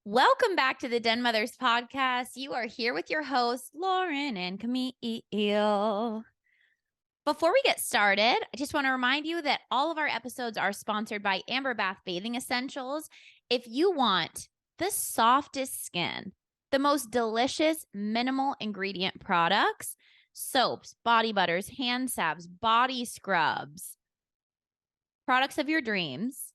Welcome back to the Den Mothers podcast. You are here with your hosts, Lauren and Camille. Before we get started, I just want to remind you that all of our episodes are sponsored by Amber Bath Bathing Essentials. If you want the softest skin, the most delicious minimal ingredient products, soaps, body butters, hand salves, body scrubs, products of your dreams,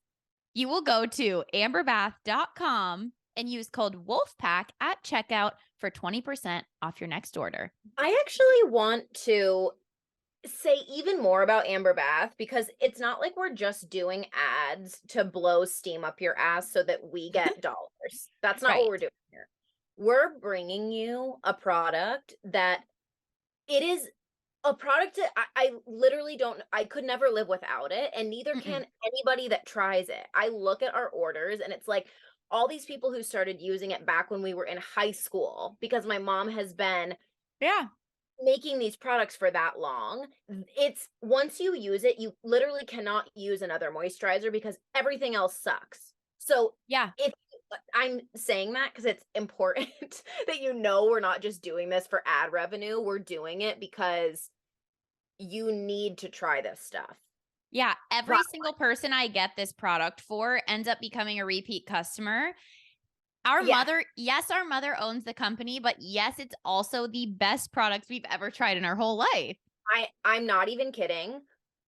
you will go to amberbath.com and use code WOLFPACK at checkout for 20% off your next order. I actually want to say even more about Amber Bath because it's not like we're just doing ads to blow steam up your ass so that we get dollars. That's not what we're doing here. We're bringing you a product that it is a product that I literally I could never live without it, and neither can anybody that tries it. I look at our orders and it's like all these people who started using it back when we were in high school because my mom has been making these products for that long. It's once you use it, you literally cannot use another moisturizer because everything else sucks. So if I'm saying that because it's important that we're not just doing this for ad revenue. We're doing it because you need to try this stuff. Yeah, every single person I get this product for ends up becoming a repeat customer. Our mother owns the company, but yes, it's also the best products we've ever tried in our whole life. I'm not even kidding.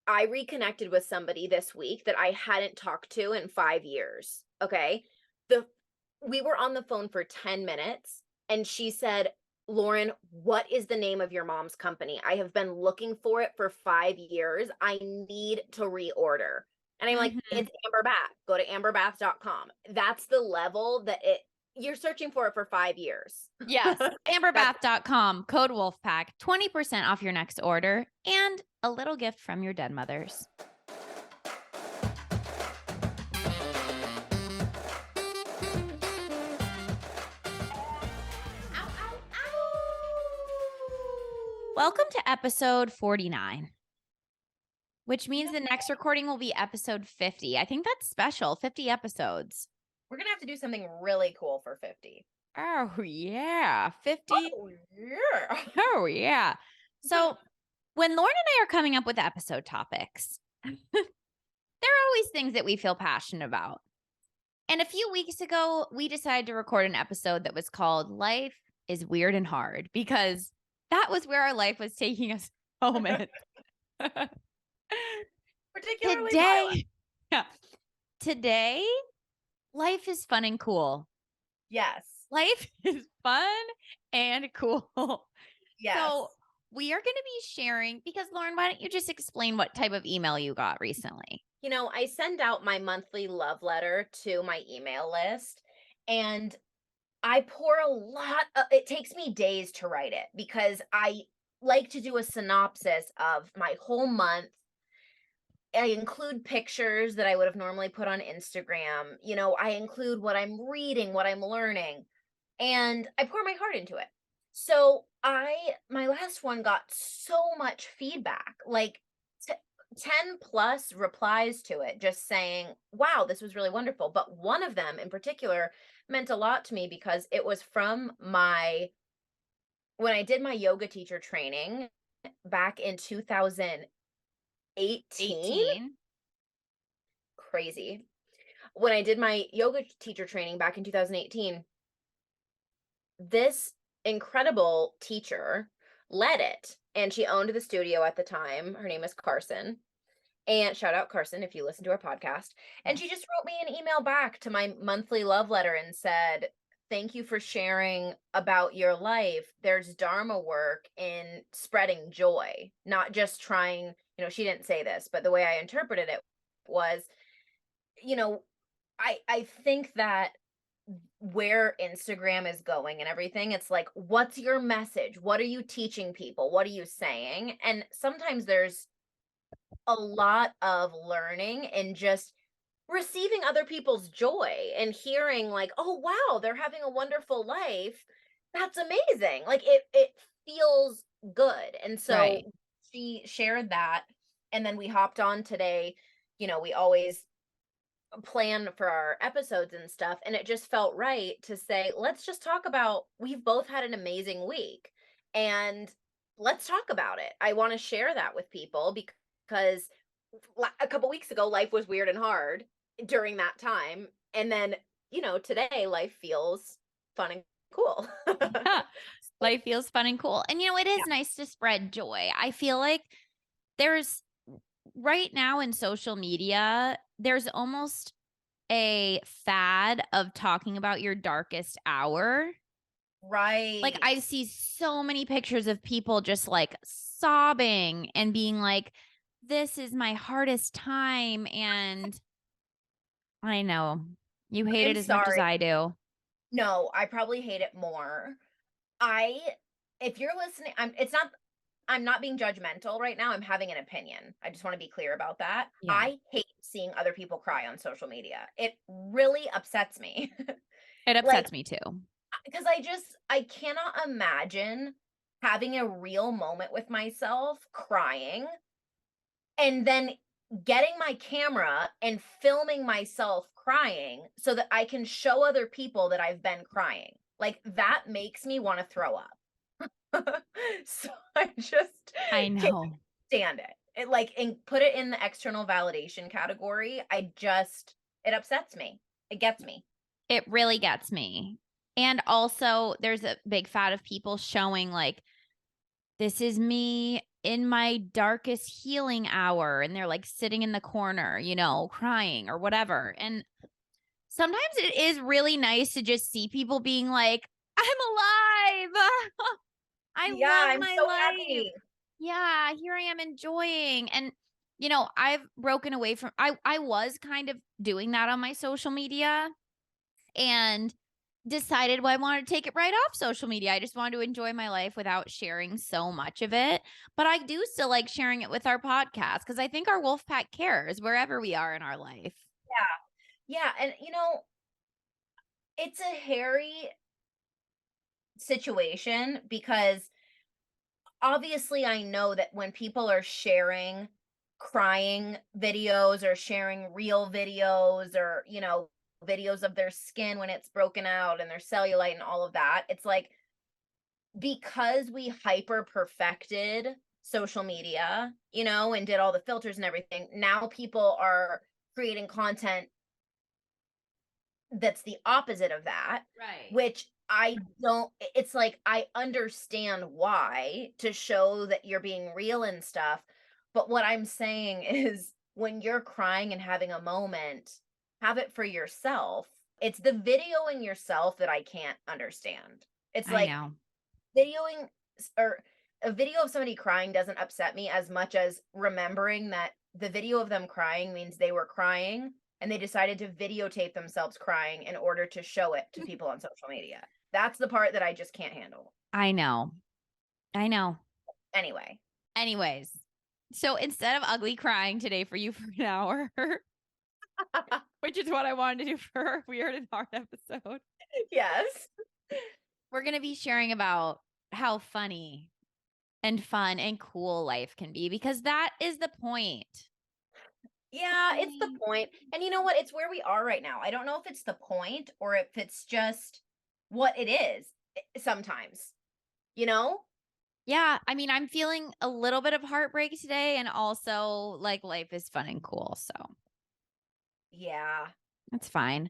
I reconnected with somebody this week that I hadn't talked to in 5 years. Okay. We were on the phone for 10 minutes and she said, Lauren, what is the name of your mom's company? I have been looking for it for 5 years. I need to reorder. And I'm like, it's Amber Bath. Go to amberbath.com. That's the level that you're searching for it for 5 years. Yes. Amberbath.com, code WOLFPACK, 20% off your next order, and a little gift from your Den Mothers. Welcome to episode 49, which means the next recording will be episode 50. I think that's special, 50 episodes. We're going to have to do something really cool for 50. Oh, yeah. 50. Oh, yeah. Oh, yeah. So when Lauren and I are coming up with episode topics, there are always things that we feel passionate about. And a few weeks ago, we decided to record an episode that was called Life is Weird and Hard because that was where our life was taking us moment. Particularly violent. Today, life is fun and cool. Yes. Life is fun and cool. Yes. So we are going to be sharing, because Lauren, why don't you just explain what type of email you got recently? I send out my monthly love letter to my email list and I pour a lot it takes me days to write it because I like to do a synopsis of my whole month. I include pictures that I would have normally put on Instagram. I include what I'm reading, what I'm learning, and I pour my heart into it. So my last one got so much feedback, like 10 plus replies to it, just saying, wow, this was really wonderful. But one of them in particular meant a lot to me because it was from when I did my yoga teacher training back in 2018. Crazy. When I did my yoga teacher training back in 2018, this incredible teacher led it, and she owned the studio at the time. Her name is Carson. And shout out Carson if you listen to our podcast. And she just wrote me an email back to my monthly love letter and said, thank you for sharing about your life. There's Dharma work in spreading joy, not just trying, she didn't say this, but the way I interpreted it was, I think that where Instagram is going and everything, it's like, what's your message? What are you teaching people? What are you saying? And sometimes there's a lot of learning and just receiving other people's joy and hearing like, oh wow, they're having a wonderful life. That's amazing. Like it feels good. And so she shared that, and then we hopped on today. We always plan for our episodes and stuff, and it just felt right to say, let's just talk about, we've both had an amazing week, and let's talk about it. I want to share that with people because a couple weeks ago life was weird and hard during that time, and then, today life feels fun and cool. Yeah. Life feels fun and cool. And it Yeah. is nice to spread joy. I feel like there's right now in social media, there's almost a fad of talking about your darkest hour. Like, Right. I see so many pictures of people just like sobbing and being like, this is my hardest time. And I know you hate I'm it as much as sorry. I do. No, I probably hate it more. I If you're listening, I'm not being judgmental right now. I'm having an opinion. I just want to be clear about that. Yeah. I hate seeing other people cry on social media. It really upsets me. It Like, upsets me too. because I cannot imagine having a real moment with myself crying and then getting my camera and filming myself crying so that I can show other people that I've been crying. Like, that makes me want to throw up. So I just I can't know. stand it. And put it in the external validation category. It upsets me. It gets me. It really gets me. And also, there's a big fad of people showing like, this is me in my darkest healing hour. And they're like sitting in the corner, crying or whatever. And sometimes it is really nice to just see people being like, I'm alive. I Yeah, love I'm my so life. happy. Yeah, here I am enjoying. And I've broken away from I was kind of doing that on my social media and decided, well, I wanted to take it right off social media. I just wanted to enjoy my life without sharing so much of it. But I do still like sharing it with our podcast because I think our wolf pack cares wherever we are in our life. Yeah. Yeah, and it's a hairy situation because obviously I know that when people are sharing crying videos or sharing real videos or, videos of their skin when it's broken out and their cellulite and all of that, it's like, because we hyper perfected social media, and did all the filters and everything, now people are creating content that's the opposite of that, Right. which I don't it's like I understand why, to show that you're being real and stuff, but what I'm saying is when you're crying and having a moment, have it for yourself. It's the videoing yourself that I can't understand. It's I like know. videoing or a video of somebody crying doesn't upset me as much as remembering that the video of them crying means they were crying and they decided to videotape themselves crying in order to show it to people on social media. That's the part that I just can't handle. I know. I know. Anyway. Anyways, so instead of ugly crying today for you for an hour, which is what I wanted to do for our weird and hard episode, Yes. we're going to be sharing about how funny and fun and cool life can be because that is the point. Yeah, it's the point. And you know what? It's where we are right now. I don't know if it's the point or if it's just what it is sometimes, you know? Yeah, I mean, I'm feeling a little bit of heartbreak today and also like life is fun and cool, so Yeah. that's fine.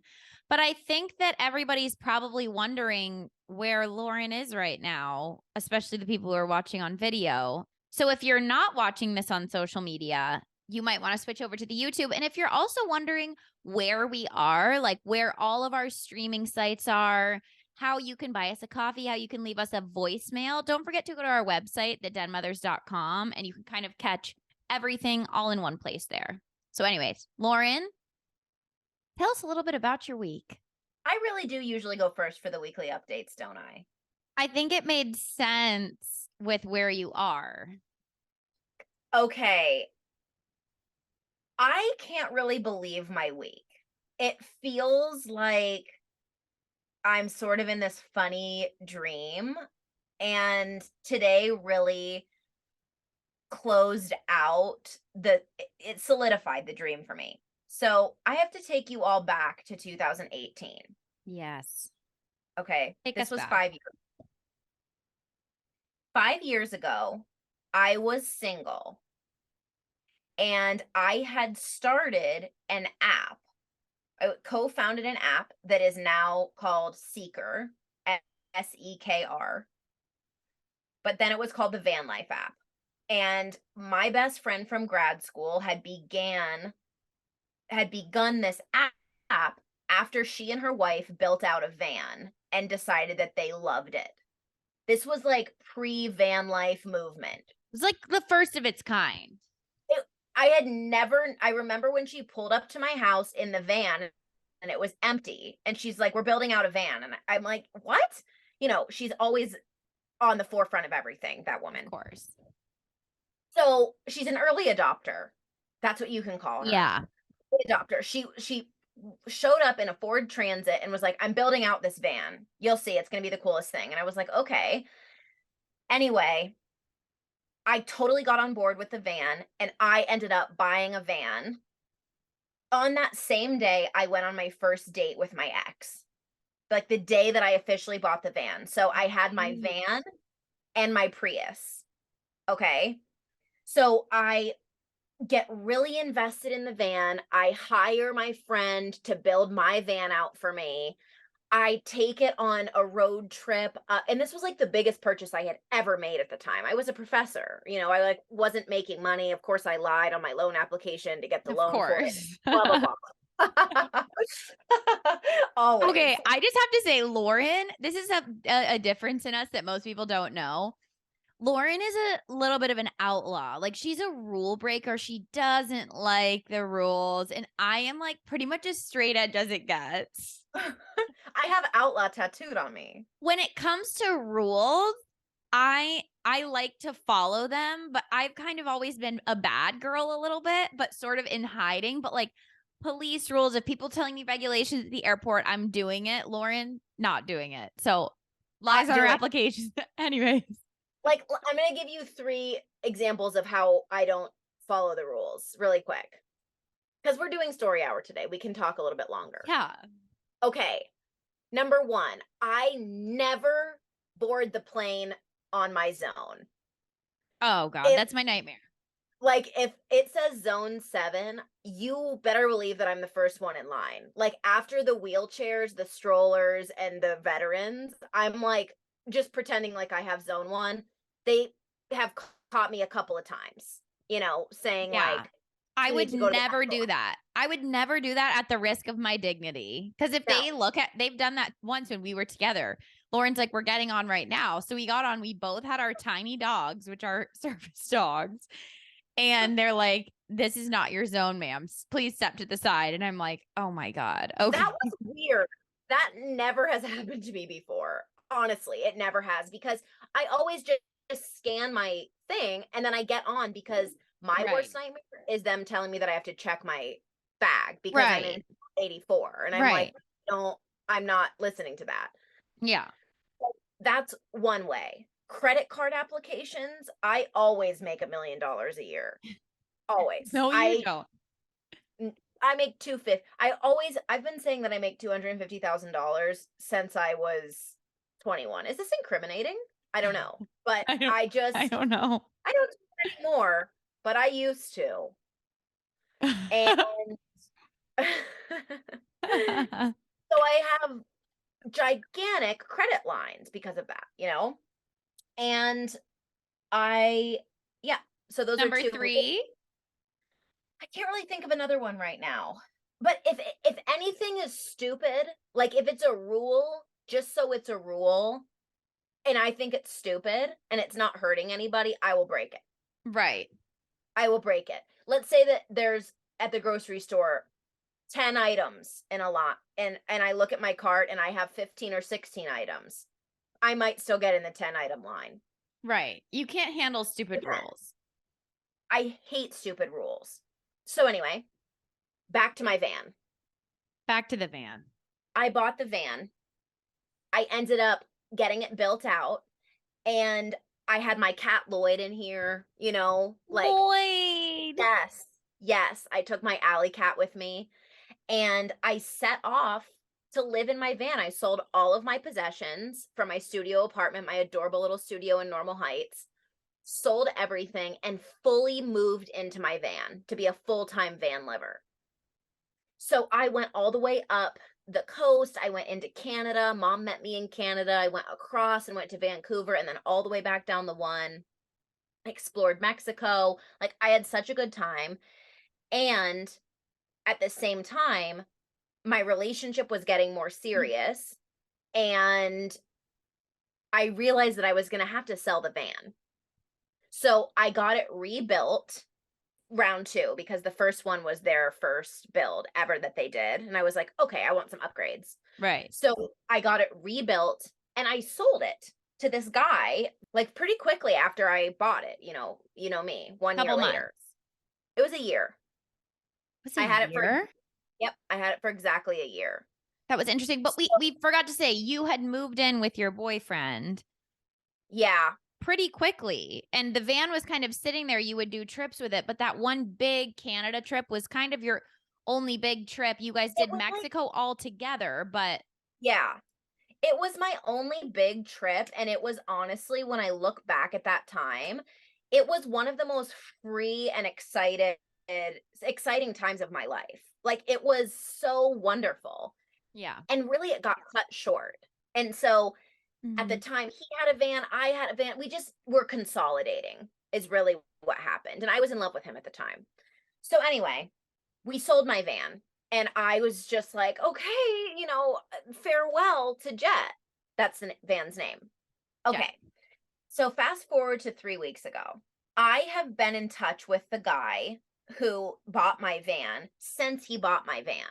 But I think that everybody's probably wondering where Lauren is right now, especially the people who are watching on video. So if you're not watching this on social media, you might want to switch over to the YouTube. And if you're also wondering where we are, like where all of our streaming sites are, how you can buy us a coffee, how you can leave us a voicemail, don't forget to go to our website, thedenmothers.com, and you can kind of catch everything all in one place there. So, anyways, Lauren, tell us a little bit about your week. I really do usually go first for the weekly updates, don't I? I think it made sense with where you are. Okay. I can't really believe my week. It feels like I'm sort of in this funny dream, and today really closed out it solidified the dream for me. So I have to take you all back to 2018. Yes. Okay. Take This us was back. 5 years. 5 years ago, I was single and I had started an app. I co-founded an app that is now called Seeker, Sekr, but then it was called the Van Life app. And my best friend from grad school had begun this app after she and her wife built out a van and decided that they loved it. This was like pre-van life movement. It was like the first of its kind. I remember when she pulled up to my house in the van and it was empty. And she's like, we're building out a van. And I'm like, what? You know, she's always on the forefront of everything, that woman. Of course. So she's an early adopter. That's what you can call her. Yeah. Adopter. She showed up in a Ford Transit and was like, I'm building out this van. You'll see, it's going to be the coolest thing. And I was like, okay. Anyway, I totally got on board with the van and I ended up buying a van. On that same day, I went on my first date with my ex. Like the day that I officially bought the van. So I had my van and my Prius. Okay. So I get really invested in the van. I hire my friend to build my van out for me. I take it on a road trip. And this was like the biggest purchase I had ever made at the time. I was a professor, you know, I like wasn't making money. Of course, I lied on my loan application to get the loan for it. Blah, blah, blah. Always. Okay, I just have to say, Lauren, this is a difference in us that most people don't know. Lauren is a little bit of an outlaw. Like she's a rule breaker. She doesn't like the rules. And I am like pretty much as straight edge as it gets. I have outlaw tattooed on me. When it comes to rules, I like to follow them, but I've kind of always been a bad girl a little bit, but sort of in hiding. But like police rules, if people telling me regulations at the airport, I'm doing it. Lauren, not doing it. So lies on her applications. Anyways. Like, I'm going to give you 3 examples of how I don't follow the rules really quick. Because we're doing story hour today. We can talk a little bit longer. Yeah. Okay. Number 1, I never board the plane on my zone. Oh, God. That's my nightmare. Like, if it says zone 7, you better believe that I'm the first one in line. Like, after the wheelchairs, the strollers, and the veterans, I'm like, just pretending like I have zone 1. They have caught me a couple of times, you know, saying like, I would never do that. I would never do that at the risk of my dignity. Because if they they've done that once when we were together. Lauren's like, we're getting on right now. So we got on, we both had our tiny dogs, which are service dogs. And they're like, this is not your zone, ma'am. Please step to the side. And I'm like, oh my God. Okay. That was weird. That never has happened to me before. Honestly, it never has, because I always just scan my thing and then I get on, because my worst nightmare is them telling me that I have to check my bag because I'm in 84. And I'm like, no, I'm not listening to that. Yeah. That's one way. Credit card applications, I always make $1 million a year. Always. No, you don't. I make $250. I've been saying that I make $250,000 since I was 21. Is this incriminating? I don't know. But I don't know. I don't do it anymore, but I used to. And so I have gigantic credit lines because of that, you know? And so those Number are 2. 3. I can't really think of another one right now. But if anything is stupid, like if it's a rule, just so it's a rule, and I think it's stupid and it's not hurting anybody, I will break it. Right. I will break it. Let's say that there's at the grocery store 10 items in a lot, and I look at my cart and I have 15 or 16 items. I might still get in the 10 item line. Right. You can't handle stupid rules. I hate stupid rules. So anyway, back to my van. Back to the van. I bought the van. I ended up getting it built out, and I had my cat Lloyd in here, you know, like Lloyd. Yes. Yes, I took my alley cat with me and I set off to live in my van. I sold all of my possessions from my studio apartment, my adorable little studio in Normal Heights, sold everything and fully moved into my van to be a full-time van liver. So I went all the way up the coast. I went into Canada. Mom met me in Canada. I went across and went to Vancouver and then all the way back down the one. Explored Mexico. Like I had such a good time. And at the same time, my relationship was getting more serious and I realized that I was going to have to sell the van. So I got it rebuilt round 2 because the first one was their first build ever that they did. And I was like, okay, I want some upgrades. Right. So I got it rebuilt and I sold it to this guy like pretty quickly after I bought it. You know me, 1 year Couple later. months. It was a year. Was I a had it for, year? yep, I had it for exactly a year. That was interesting. But So, we forgot to say you had moved in with your boyfriend yeah, pretty quickly. And the van was kind of sitting there. You would do trips with it. But that one big Canada trip was kind of your only big trip. You guys it did was like, Mexico all together, but yeah, it was my only big trip. And it was honestly, when I look back at that time, it was one of the most free and exciting times of my life. Like it was so wonderful. yeah. And really it got cut short. And so at the Mhm. time he had a van, I had a van. We just were consolidating is really what happened. And I was in love with him at the time. So anyway, we sold my van and I was just like, okay, farewell to Jet. That's the van's name. Yeah. Okay. So fast forward to 3 weeks ago. I have been in touch with the guy who bought my van since he bought my van.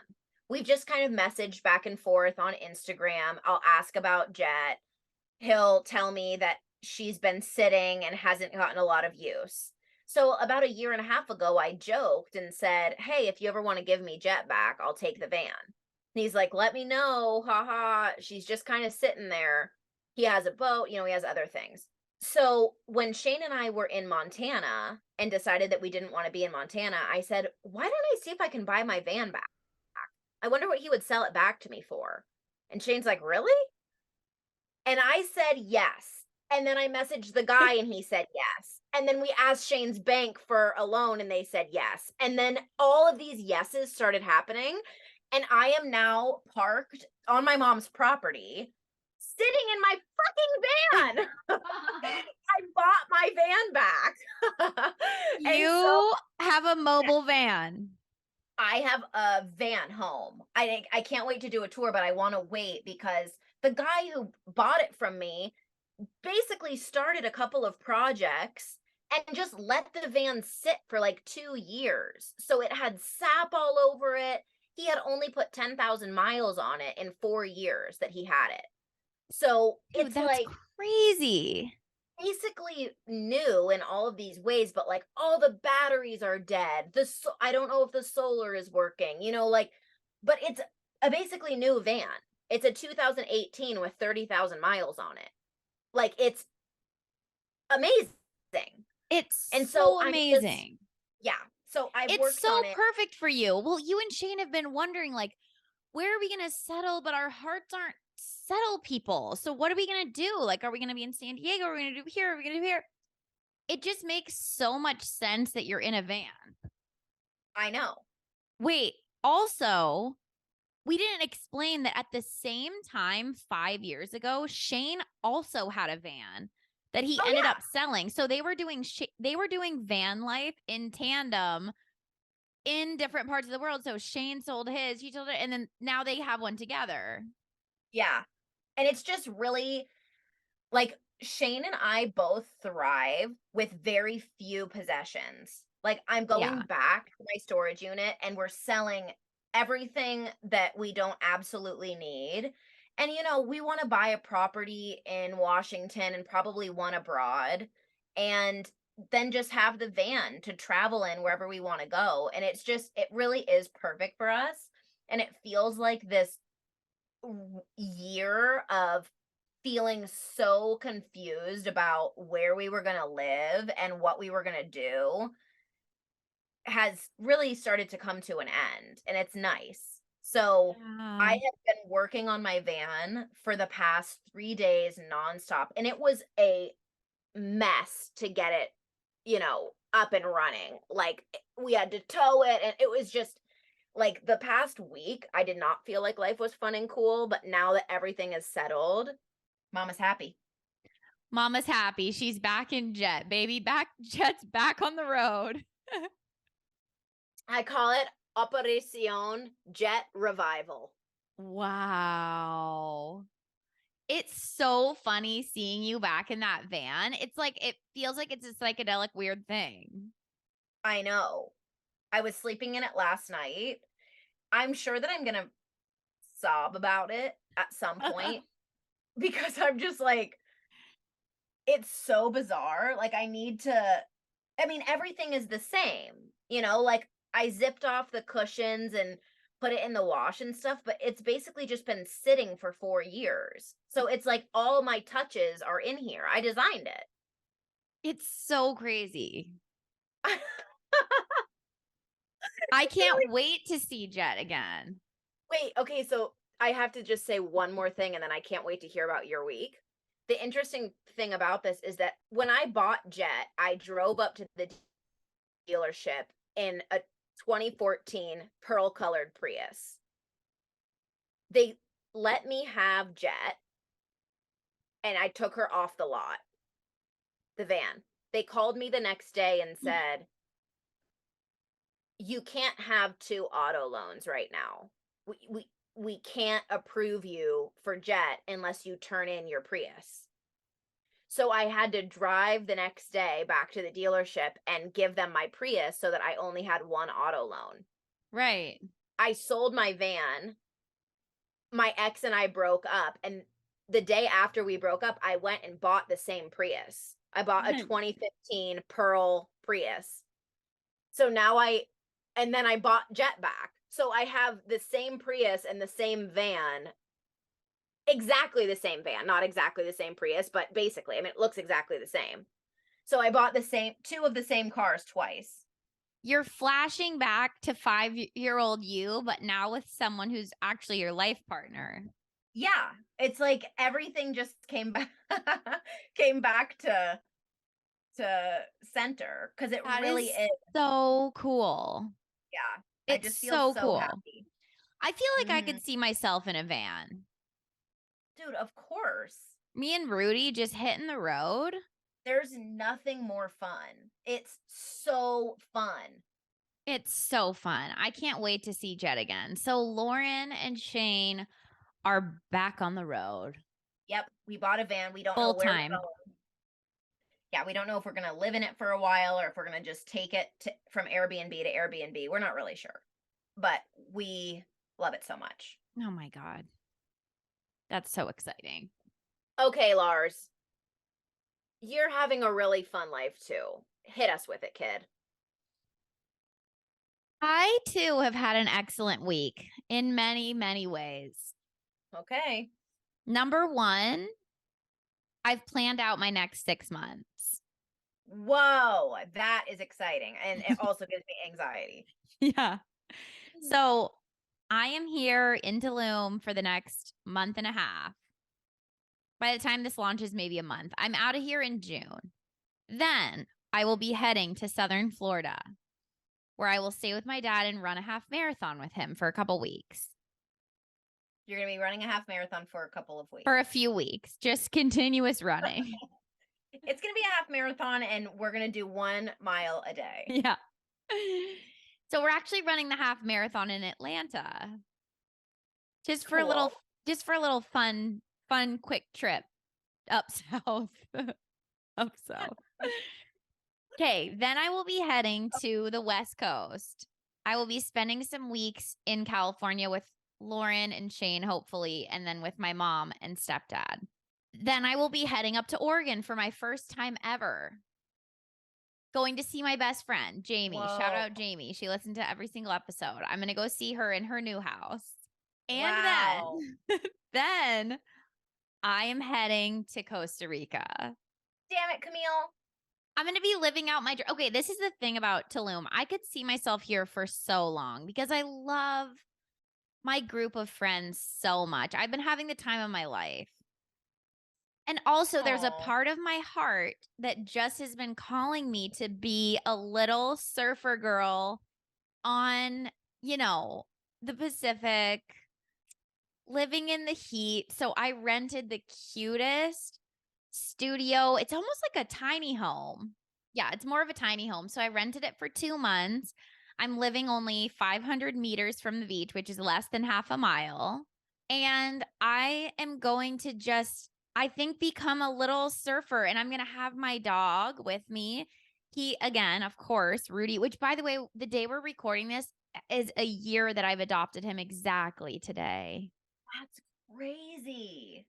We've just kind of messaged back and forth on Instagram. I'll ask about Jet. He'll tell me that she's been sitting and hasn't gotten a lot of use. So about a year and a half ago, I joked and said, hey, if you ever want to give me Jet back, I'll take the van. And he's like, let me know. Haha. She's just kind of sitting there. He has a boat, he has other things. So when Shane and I were in Montana and decided that we didn't want to be in Montana, I said, why don't I see if I can buy my van back? I wonder what he would sell it back to me for. And Shane's like, really? And I said yes. And then I messaged the guy and he said yes. And then we asked Shane's bank for a loan and they said yes. And then all of these yeses started happening. And I am now parked on my mom's property, sitting in my fucking van. I bought my van back. And so You have a mobile van. I have a van home. I can't wait to do a tour, but I want to wait because the guy who bought it from me basically started a couple of projects and just let the van sit for like 2 years. So it had sap all over it. He had only put 10,000 miles on it in 4 years that he had it. So Dude, it's that's like crazy. basically new in all of these ways, but like all the batteries are dead. I don't know if the solar is working, but it's a basically new van. It's a 2018 with 30,000 miles on it. Like it's amazing. It's And so so I'm just, amazing. yeah. So I've It's worked so on it. perfect for you. Well, you and Shane have been wondering, like, where are we going to settle? But our hearts aren't settle people. So what are we going to do? Like, are we going to be in San Diego? Are we going to do here? Are we going to do here? It just makes so much sense that you're in a van. I know. Wait, also, we didn't explain that at the same time, 5 years ago, Shane also had a van that he Oh ended yeah. up selling. So they were doing van life in tandem in different parts of the world. So Shane sold his, he sold it, and then now they have one together. Yeah. And it's just really like Shane and I both thrive with very few possessions. Like I'm going Yeah. back to my storage unit and we're selling everything that we don't absolutely need. And we want to buy a property in Washington and probably one abroad and then just have the van to travel in wherever we want to go. And it really is perfect for us. And it feels like this year of feeling so confused about where we were going to live and what we were going to do. has really started to come to an end, and it's nice. So I Yeah. have been working on my van for the past 3 days nonstop, and it was a mess to get it, up and running. Like, we had to tow it, and it was just like the past week, I did not feel like life was fun and cool, but now that everything is settled, mama's happy. Mama's happy. She's back in jet, baby. Jet's back on the road. I call it Operación Jet Revival. Wow. It's so funny seeing you back in that van. It's like it feels like it's a psychedelic weird thing. I know. I was sleeping in it last night. I'm sure that I'm gonna sob about it at some point because I'm just like, it's so bizarre. Like, I mean, everything is the same, like I zipped off the cushions and put it in the wash and stuff, but it's basically just been sitting for 4 years. So it's like all my touches are in here. I designed it. It's so crazy. I I feel can't like, wait to see Jet again. wait, okay, so I have to just say one more thing and then I can't wait to hear about your week. The interesting thing about this is that when I bought Jet, I drove up to the dealership in a 2014 pearl colored Prius. They let me have Jet and I took her off the lot, the van. They called me the next day and said, "You can't have two auto loans right now. We can't approve you for Jet unless you turn in your Prius." So I had to drive the next day back to the dealership and give them my Prius so that I only had one auto loan. Right. I sold my van. My ex and I broke up, and the day after we broke up, I went and bought the same Prius. I bought a 2015 Pearl Prius. So now and then I bought Jet back. So I have the same Prius and the same van, exactly the same van, not exactly the same Prius, but basically, I mean, it looks exactly the same. So I bought two of the same cars twice. You're flashing back to 5-year-old you, but now with someone who's actually your life partner. Yeah, it's like everything just came back came back to center because it That really is is. so cool. Yeah, I It's just feel so so cool. happy. I feel like I Mhm. could see myself in a van. Dude, of course. Me and Rudy just hitting the road. There's nothing more fun. It's so fun. It's so fun. I can't wait to see Jet again. So Lauren and Shane are back on the road Yep, we bought a van. We don't know full where we're time. going. Yeah, we don't know if we're gonna live in it for a while or if we're gonna just take it from Airbnb to Airbnb. We're not really sure, but we love it so much. Oh my God. That's so exciting. Okay, Lars, you're having a really fun life too. Hit us with it, kid. I too have had an excellent week in many, many ways. Okay. Number one, I've planned out my next 6 months. Whoa, that is exciting. And it also gives me anxiety. Yeah. So I am here in Tulum for the next month and a half. By the time this launches, maybe a month. I'm out of here in June. Then I will be heading to Southern Florida, where I will stay with my dad and run a half marathon with him for a couple weeks. You're going to be running a half marathon for a couple of weeks. For a few weeks, just continuous running. It's going to be a half marathon and we're going to do 1 mile a day. Yeah. So we're actually running the half marathon in Atlanta. Just for a little Cool. fun quick trip up south. Up south. Okay, then I will be heading to the West Coast. I will be spending some weeks in California with Lauren and Shane, hopefully, and then with my mom and stepdad. Then I will be heading up to Oregon for my first time ever. Going to see my best friend, Jamie. Whoa. Shout out Jamie. She listened to every single episode. I'm going to go see her in her new house. And Wow. then I am heading to Costa Rica. Damn it, Camille. I'm going to be living out my dream. Okay, this is the thing about Tulum. I could see myself here for so long because I love my group of friends so much. I've been having the time of my life. And also, there's a Oh, part of my heart that just has been calling me to be a little surfer girl on, you know, the Pacific, living in the heat. So I rented the cutest studio. It's almost like a tiny home. Yeah, it's more of a tiny home. So I rented it for 2 months. I'm living only 500 meters from the beach, which is less than half a mile. And I am going to just, I think, become a little surfer and I'm going to have my dog with me. He, again, of course, Rudy, which by the way, the day we're recording this is a year that I've adopted him exactly today. that's crazy.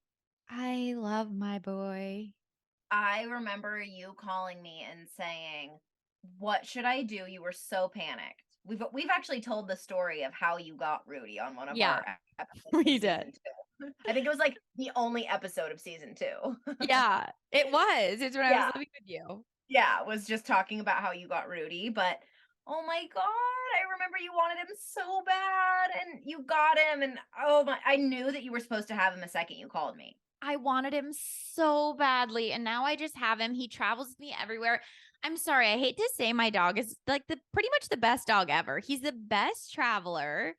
I love my boy. I remember you calling me and saying, "What should I do?" You were so panicked. We've actually told the story of how you got Rudy on one of Yeah, our episodes of we season did. 2. I think it was like the only episode of season 2. Yeah, it was. It's when I was Yeah. living with you. Yeah, was just talking about how you got Rudy, but oh my god, I remember you wanted him so bad and you got him and oh my, I knew that you were supposed to have him the second you called me. I wanted him so badly, and now I just have him. He travels with me everywhere. I'm sorry, I hate to say my dog is like the pretty much the best dog ever. He's the best traveler.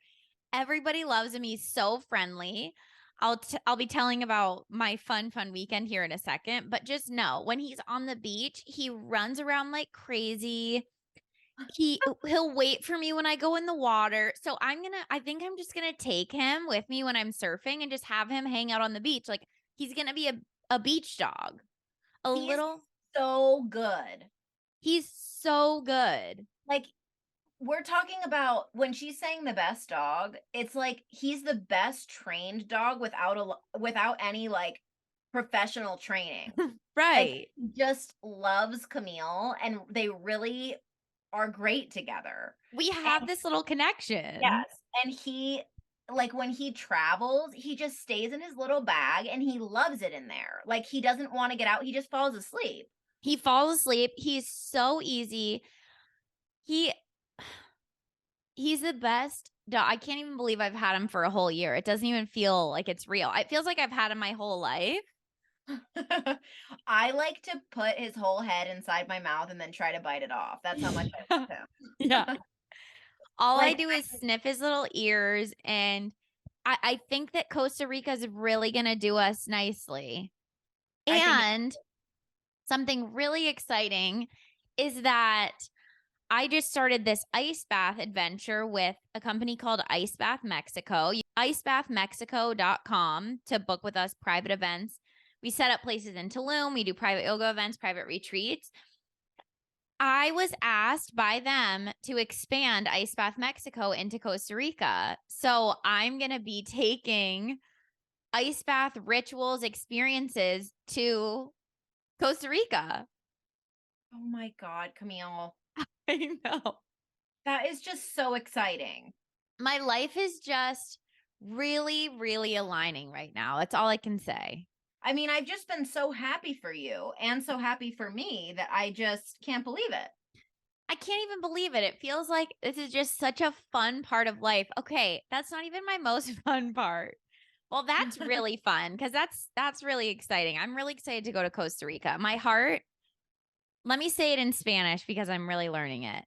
Everybody loves him. He's so friendly. I'll be telling about my fun weekend here in a second, but just know when he's on the beach, he runs around like crazy. He'll wait for me when I go in the water. So I think I'm just gonna take him with me when I'm surfing and just have him hang out on the beach. Like he's gonna be a beach dog. A He's little so good. he's so good. Like we're talking about when she's saying the best dog, it's like he's the best trained dog without any like professional training. Like Right. he just loves Camille and they really are great together. We have And this little connection. yes, and he like when he travels, he just stays in his little bag and he loves it in there. Like he doesn't want to get out, he just falls asleep. He falls asleep. He's so easy. He he's the best dog. I can't even believe I've had him for a whole year. It doesn't even feel like it's real. It feels like I've had him my whole life. I like to put his whole head inside my mouth and then try to bite it off. That's how much I Yeah. love him. Yeah. All I Like do is sniff his little ears, and I think that Costa Rica is really going to do us nicely. I think And something really exciting is that I just started this ice bath adventure with a company called Ice Bath Mexico. Icebathmexico.com to book with us private events. We set up places in Tulum. We do private yoga events, private retreats. I was asked by them to expand Ice Bath Mexico into Costa Rica. So I'm going to be taking ice bath rituals experiences to Costa Rica. oh my god, Camille. I know. That is just so exciting. My life is just really, really aligning right now. That's all I can say. I mean, I've just been so happy for you and so happy for me that I just can't believe it. I can't even believe it. It feels like this is just such a fun part of life. Okay, that's not even my most fun part. Well, that's really fun because that's really exciting. I'm really excited to go to Costa Rica. My heart, let me say it in Spanish because I'm really learning it.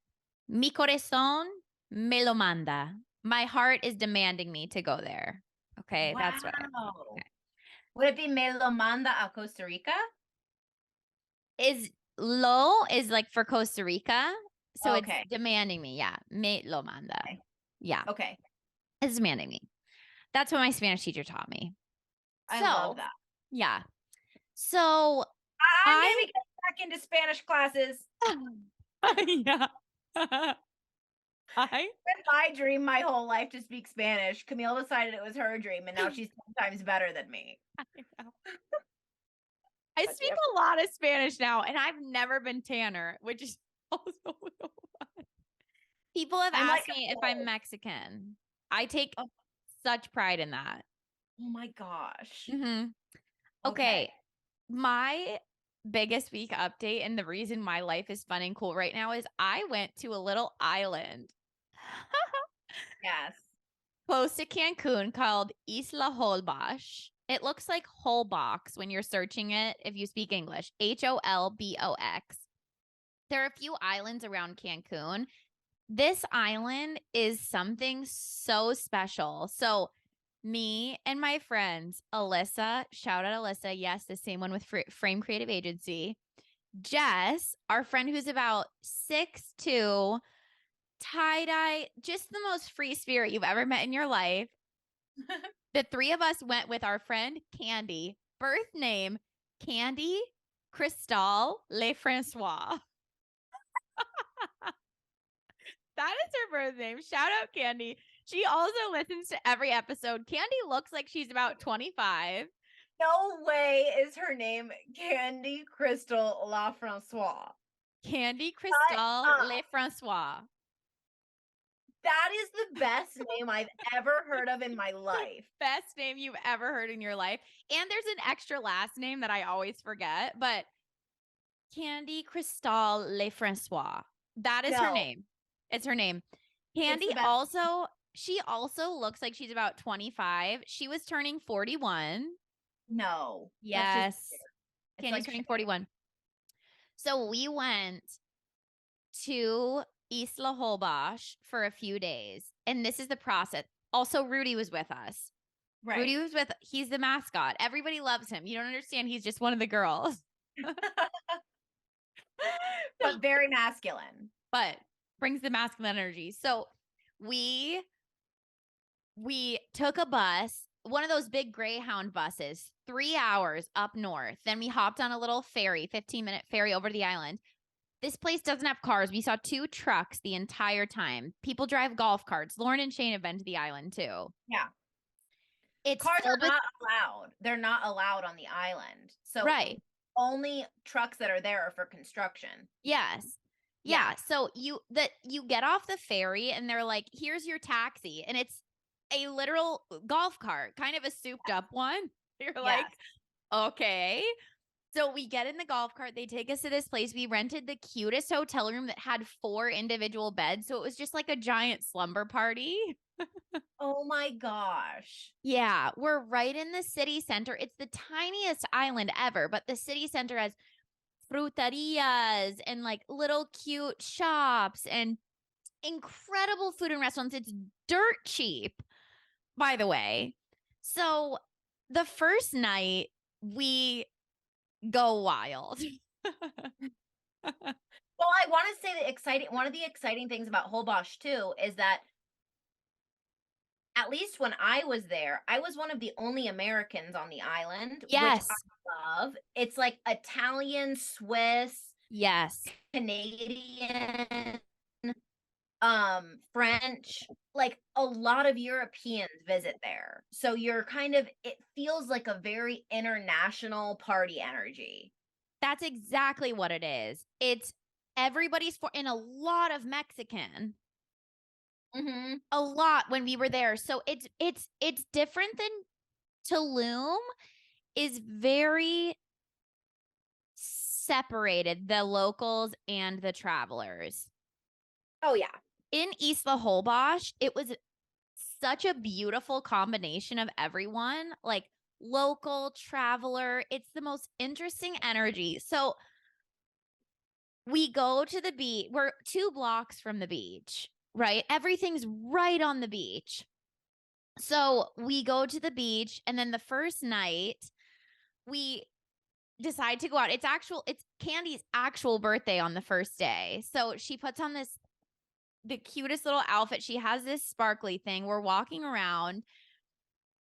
Mi corazón me lo manda. My heart is demanding me to go there. Okay, that's what Wow. okay. Would it be Me lo manda a Costa Rica? Is lo is like for Costa Rica. So it's Okay. demanding me. Yeah. Me lo manda. Okay. Yeah. Okay. It's demanding me. That's what my Spanish teacher taught me. I love So, that. yeah. So I'm gonna I, be getting back into Spanish classes. yeah. I, Been my dream my whole life to speak Spanish. Camille decided it was her dream, and now she's 10 times better than me. I know. I But speak yeah, a lot of Spanish now, and I've never been Tanner, which is also so fun. People have I'm like, asked me if I'm Mexican. I take oh, such pride in that. oh my gosh. Hmm. Okay. Okay. My biggest week update and the reason my life is fun and cool right now is I went to a little island Yes. close to Cancun called Isla Holbox. It looks like Holbox when you're searching it if you speak English. Holbox. There are a few islands around Cancun. This island is something so special. So me and my friends, Alyssa, shout out Alyssa. Yes, the same one with Frame Creative Agency. Jess, our friend who's about 6'2", tie-dye, just the most free spirit you've ever met in your life. The three of us went with our friend Candy, birth name Candy Cristal Le Francois. That is her birth name. Shout out Candy. She also listens to every episode. Candy looks like she's about 25. No way is her name Candy Crystal La Francois. Candy Cristal Le Francois. That is the best name I've ever heard of in my life. Best name you've ever heard in your life. And there's an extra last name that I always forget, but Candy Cristal Le Francois. That is her name. It's her name. Candy she also looks like she's about 25. She was turning 41. No. Yes. Candy's turning 41. So we went to Isla Holbox for a few days. And this is the process. Also, Rudy was with us. Right. Rudy was he's the mascot. Everybody loves him. You don't understand. He's just one of the girls. But very masculine. But brings the masculine energy. So we took a bus, one of those big Greyhound buses, 3 hours up north. Then we hopped on a little ferry, 15-minute ferry over to the island. This place doesn't have cars. We saw 2 trucks the entire time. People drive golf carts. Lauren and Shane have been to the island too. Yeah. It's cars are not allowed. They're not allowed on the island. So right. Only trucks that are there are for construction. Yes. Yeah. So you get off the ferry and they're like, here's your taxi. And it's a literal golf cart, kind of a souped up one. You're like, okay. So we get in the golf cart. They take us to this place. We rented the cutest hotel room that had 4 individual beds. So it was just like a giant slumber party. Oh my gosh. Yeah. We're right in the city center. It's the tiniest island ever, but the city center has fruterias and like little cute shops and incredible food and restaurants. It's dirt cheap, by the way. So the first night we go wild. Well, I want to say one of the exciting things about Holbox too is that at least when I was there, I was one of the only Americans on the island, which I love. It's like Italian, Swiss, Canadian, French, like a lot of Europeans visit there. So it feels like a very international party energy. That's exactly what it is. It's everybody's and a lot of Mexican. Mm-hmm. A lot when we were there. So it's different than Tulum is very separated, the locals and the travelers. Oh yeah. In Isla Holbox, it was such a beautiful combination of everyone, like local, traveler. It's the most interesting energy. So we go to the beach. We're 2 blocks from the beach, right? Everything's right on the beach. So we go to the beach, and then the first night we decide to go out. It's Candy's actual birthday on the first day. So she puts on the cutest little outfit. She has this sparkly thing. We're walking around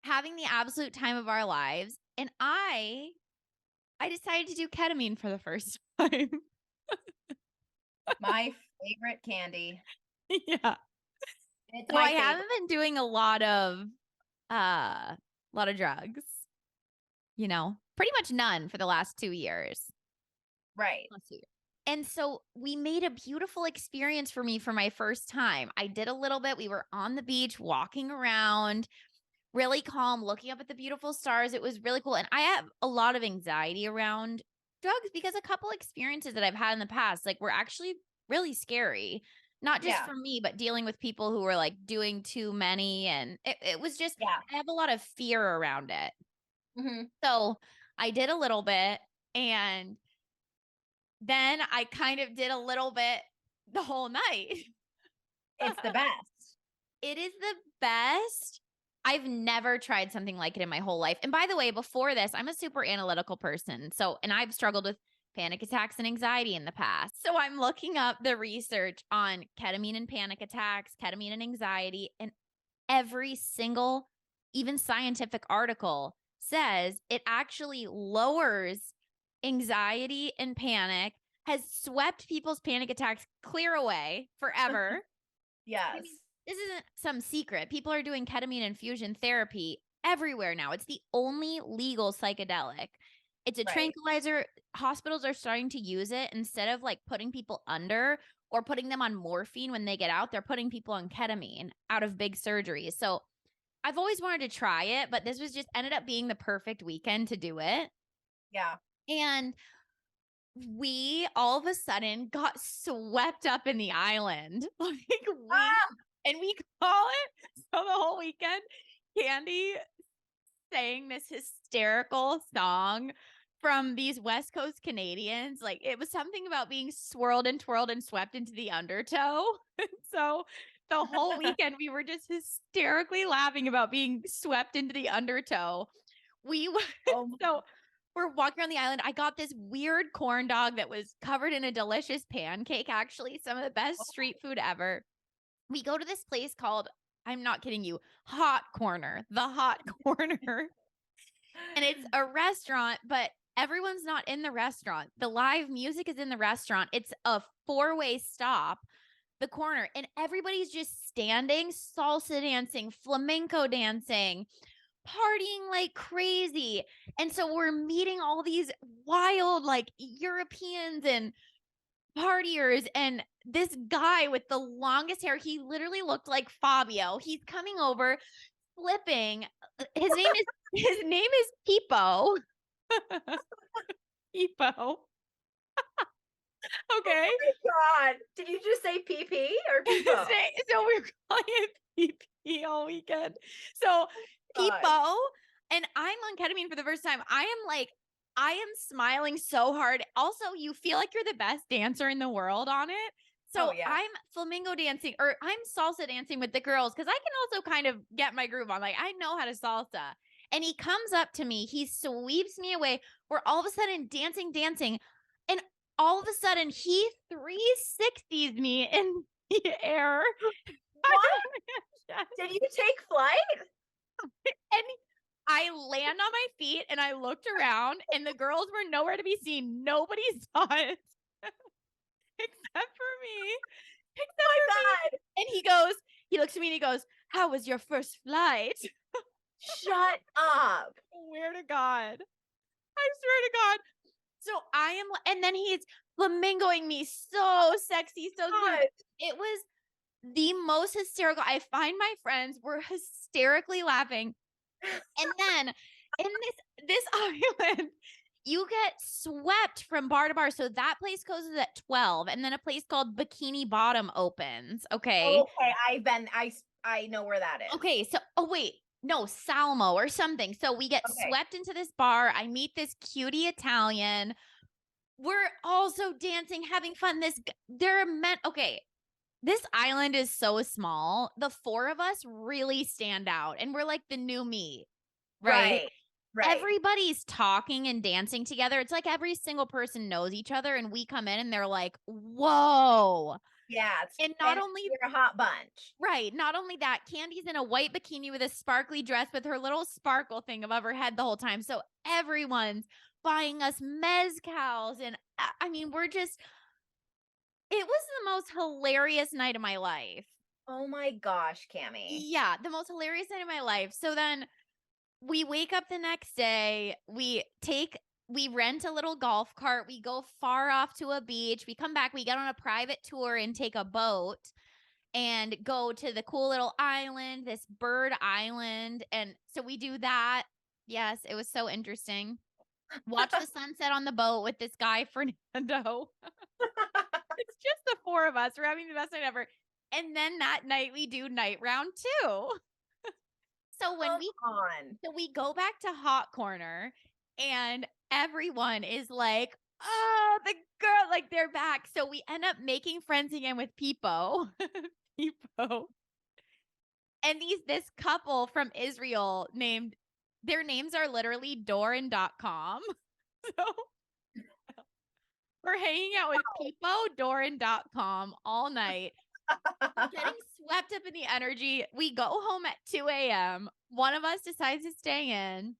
having the absolute time of our lives. And I decided to do ketamine for the first time. My favorite candy. Yeah. So I haven't been doing a lot of drugs. You know, pretty much none for the last 2 years. Right. And so we made a beautiful experience for me for my first time. I did a little bit. We were on the beach, walking around, really calm, looking up at the beautiful stars. It was really cool. And I have a lot of anxiety around drugs because a couple experiences that I've had in the past, like, were actually really scary. Not just Yeah. for me, but dealing with people who were, like, doing too many, and it was just Yeah. I have a lot of fear around it. Mhm. So, I did a little bit, and then I kind of did a little bit the whole night. It's the best. It is the best. I've never tried something like it in my whole life. And by the way, before this, I'm a super analytical person. So, and I've struggled with panic attacks and anxiety in the past. So, I'm looking up the research on ketamine and panic attacks, ketamine and anxiety, and every single, even scientific article says it actually lowers anxiety and panic, has swept people's panic attacks clear away forever. I mean, Yes. this isn't some secret. People are doing ketamine infusion therapy everywhere now. It's the only legal psychedelic. It's a Right. tranquilizer. Hospitals are starting to use it instead of like putting people under or putting them on morphine when they get out. They're putting people on ketamine out of big surgeries. So I've always wanted to try it, but this was just ended up being the perfect weekend to do it. Yeah. And we all of a sudden got swept up in the island. Like Ah! and we call it so the whole weekend, Candy sang this hysterical song from these West Coast Canadians. Like it was something about being swirled and twirled and swept into the undertow. And so the whole weekend we were just hysterically laughing about being swept into the undertow. We Oh, so we're walking around the island. I got this weird corn dog that was covered in a delicious pancake, actually, some of the best street food ever. We go to this place called, I'm not kidding you, Hot Corner, the Hot Corner. And it's a restaurant, but everyone's not in the restaurant. The live music is in the restaurant. It's a four-way stop, the corner, and everybody's just standing, salsa dancing, flamenco dancing, partying like crazy. And so we're meeting all these wild, like Europeans and partiers. And this guy with the longest hair, he literally looked like Fabio. He's coming over, flipping. His name is Pipo. Pipo. Okay. my God. Did you just say PP or Peepo? So we're calling it PP all weekend. So God. Pipo, and I'm on ketamine for the first time. I am smiling so hard. Also, you feel like you're the best dancer in the world on it. Oh, So yeah. I'm flamingo dancing or I'm salsa dancing with the girls because I can also kind of get my groove on. Like I know how to salsa. And he comes up to me, he sweeps me away. We're all of a sudden dancing. And all of a sudden he 360s me in the air. What? Did you take flight? And I land on my feet and I looked around and the girls were nowhere to be seen. Nobody saw it except for me. Except Oh for my me. God. And he looks at me and he goes, "How was your first flight?" Shut up. Swear to God. I swear to God. So I am, and then he's flamingoing me so sexy, so smooth. God. It was the most hysterical. I find my friends were hysterically laughing. And then in this island, you get swept from bar to bar. So that place closes at 12, and then a place called Bikini Bottom opens. Okay. Okay, I know where that is. Okay. So, oh, wait. No, Salmo or something. So we get Okay. swept into this bar. I meet this cutie Italian. We're also dancing, having fun. They're meant, okay. This island is so small. The four of us really stand out, and we're like the new me, right? Right. Right. Everybody's talking and dancing together. It's like every single person knows each other, and we come in and they're like, whoa. Yeah. And not only, You're a hot bunch. right, not only that, Candy's in a white bikini with a sparkly dress with her little sparkle thing above her head the whole time. So everyone's buying us mezcals. And I mean, it was the most hilarious night of my life. Oh my gosh, Cammy. Yeah, the most hilarious night of my life. So then we wake up the next day, we rent a little golf cart, we go far off to a beach, we come back, we get on a private tour and take a boat and go to the cool little island, this bird island. And so we do that. Yes, it was so interesting. watch the sunset on the boat with this guy, Fernando. It's just the four of us. We're having the best night ever. And then that night we do night round 2. So when Come on. we go back to Hot Corner and everyone is like, oh, the girl, like they're back. So we end up making friends again with Peepo. Peepo. And this couple from Israel named, their names are literally Doran.com. So we're hanging out with Peepo, Doran.com all night. Getting swept up in the energy. We go home at 2 a.m. One of us decides to stay in.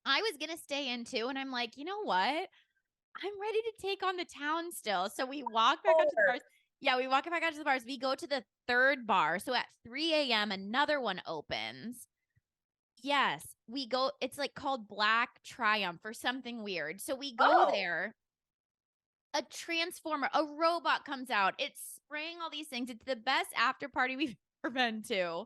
I was going to stay in too. And I'm like, you know what? I'm ready to take on the town still. So we walk back out to the bars. Yeah, we walk back out to the bars. We go to the third bar. So at 3 a.m., another one opens. Yes, we go. It's like called Black Triumph or something weird. So we go there. A transformer, a robot comes out. It's spraying all these things. It's the best after party we've ever been to.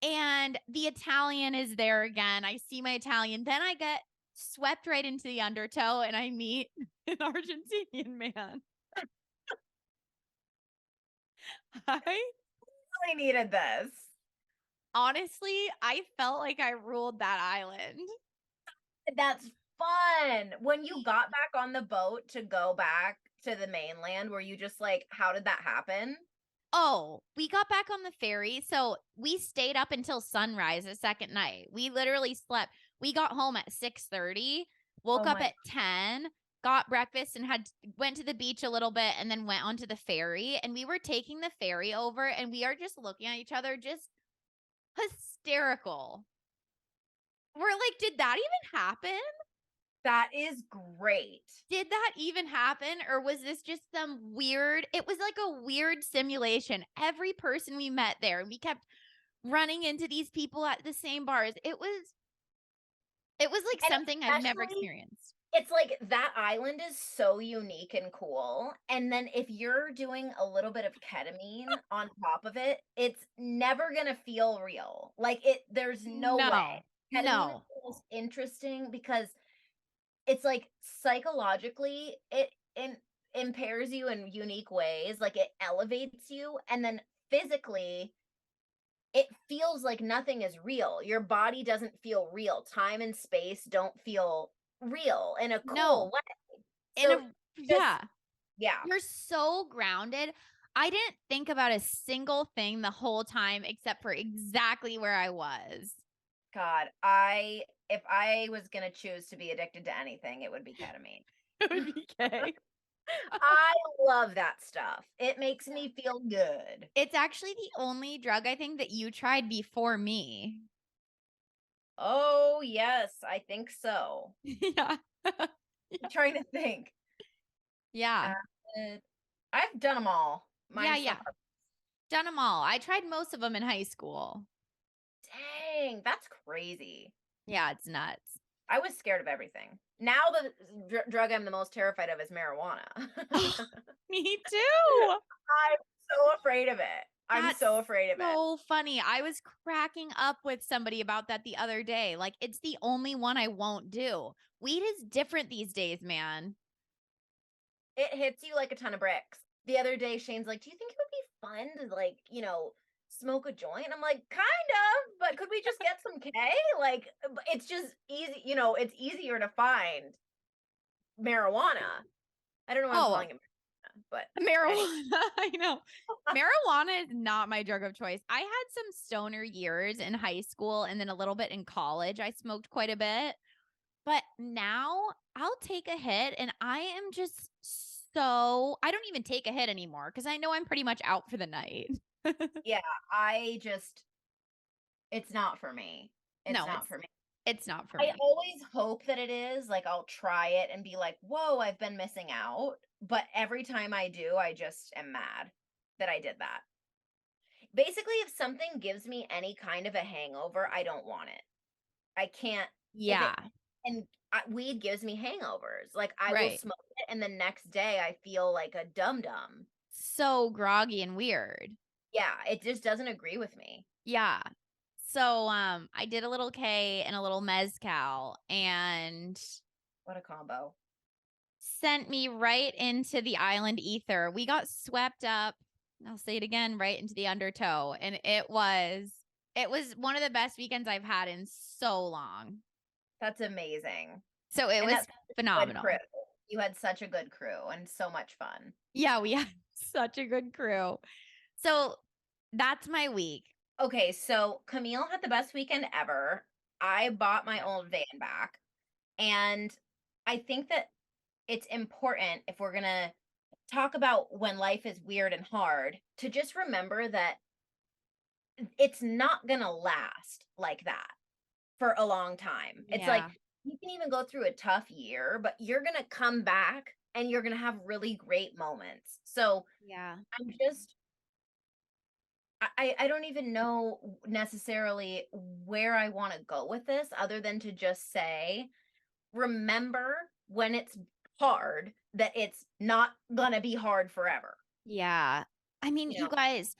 And the Italian is there again. I see my Italian. Then I get swept right into the undertow and I meet an Argentinian man. I really needed this. Honestly, I felt like I ruled that island. That's fun. When you got back on the boat to go back to the mainland, were you just like, how did that happen? Oh, we got back on the ferry. So we stayed up until sunrise the second night. We literally slept. We got home at 6:30, woke up at 10, got breakfast and went to the beach a little bit and then went onto the ferry. And we were taking the ferry over and we are just looking at each other, just hysterical. We're like, did that even happen? That is great. Did that even happen? Or was this just some weird, it was like a weird simulation. Every person we met there, we kept running into these people at the same bars. It was like and something I've never experienced. It's like that island is so unique and cool. And then if you're doing a little bit of ketamine on top of it, it's never going to feel real. Like there's no way. Ketamine feels interesting because it's like psychologically it impairs you in unique ways. Like it elevates you. And then physically it feels like nothing is real. Your body doesn't feel real. Time and space don't feel real in a cool way. So yeah. You're so grounded. I didn't think about a single thing the whole time except for exactly where I was. God, if I was going to choose to be addicted to anything, it would be ketamine. It would be K. I love that stuff. It makes me feel good. It's actually the only drug I think that you tried before me. Oh, yes, I think so. Yeah. I'm trying to think. Yeah. I've done them all. Yeah. Done them all. I tried most of them in high school. Dang, that's crazy. Yeah, it's nuts. I was scared of everything. Now the drug I'm the most terrified of is marijuana. Me too. I'm so afraid of it. I'm so afraid of it. So funny. I was cracking up with somebody about that the other day. Like, it's the only one I won't do. Weed is different these days, man. It hits you like a ton of bricks. The other day, Shane's like, do you think it would be fun to, like, smoke a joint? I'm like, kind of, but could we just get some K? Like, it's just easy, it's easier to find marijuana. I don't know why I'm calling it marijuana, but marijuana. I know. Marijuana is not my drug of choice. I had some stoner years in high school and then a little bit in college. I smoked quite a bit. But now I'll take a hit and I am just I don't even take a hit anymore because I know I'm pretty much out for the night. Yeah, it's not for me. It's not for me. It's not for me. I always hope that it is. Like, I'll try it and be like, whoa, I've been missing out. But every time I do, I just am mad that I did that. Basically, if something gives me any kind of a hangover, I don't want it. I can't. Yeah. Weed gives me hangovers. Like, I will smoke it and the next day I feel like a dum-dum. So groggy and weird. Yeah, it just doesn't agree with me. Yeah. So I did a little K and a little mezcal and What a combo. Sent me right into the island ether. We got swept up. I'll say it again, right into the undertow. And it was one of the best weekends I've had in so long. That's amazing. So it And was that's a good crew. phenomenal. You had such a good crew and so much fun. Yeah, we had such a good crew. So that's my week. Okay, so Camille had the best weekend ever. I bought my old van back. And I think that it's important if we're going to talk about when life is weird and hard to just remember that it's not going to last like that for a long time. It's like Yeah. you can even go through a tough year, but you're going to come back and you're going to have really great moments. So Yeah. I'm just I don't even know necessarily where I want to go with this other than to just say, remember when it's hard that it's not gonna be hard forever. Yeah. I mean, You you know? guys,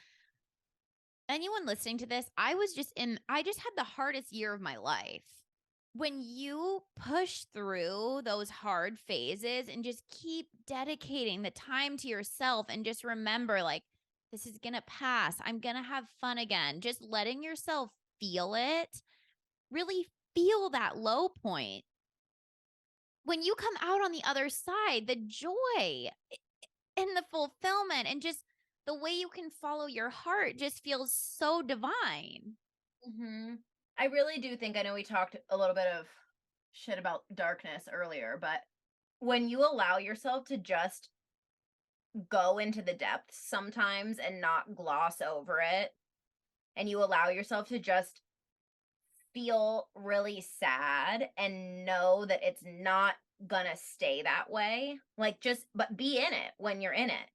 anyone listening to this, I just had the hardest year of my life. When you push through those hard phases and just keep dedicating the time to yourself and just remember, like, this is going to pass. I'm going to have fun again. Just letting yourself feel it, really feel that low point. When you come out on the other side, the joy and the fulfillment and just the way you can follow your heart just feels so divine. Mhm. I really do think I know we talked a little bit of shit about darkness earlier, but when you allow yourself to just go into the depths sometimes and not gloss over it, and you allow yourself to just feel really sad and know that it's not gonna stay that way, like, just but be in it when you're in it.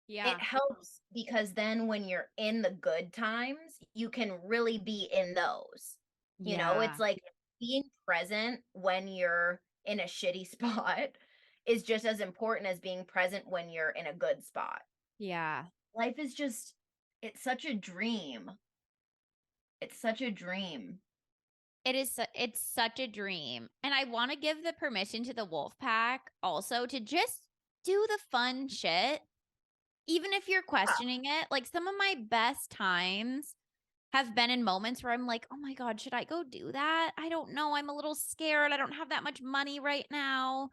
It Yeah. helps because then when you're in the good times, you can really be in those. You know, it's Yeah. like being present when you're in a shitty spot is just as important as being present when you're in a good spot. Yeah. Life is just it's such a dream. It's such a dream. It's such a dream. And I want to give the permission to the wolf pack also to just do the fun shit even if you're Yeah. questioning it. Like some of my best times have been in moments where I'm like, "Oh my god, should I go do that? I don't know. I'm a little scared. I don't have that much money right now.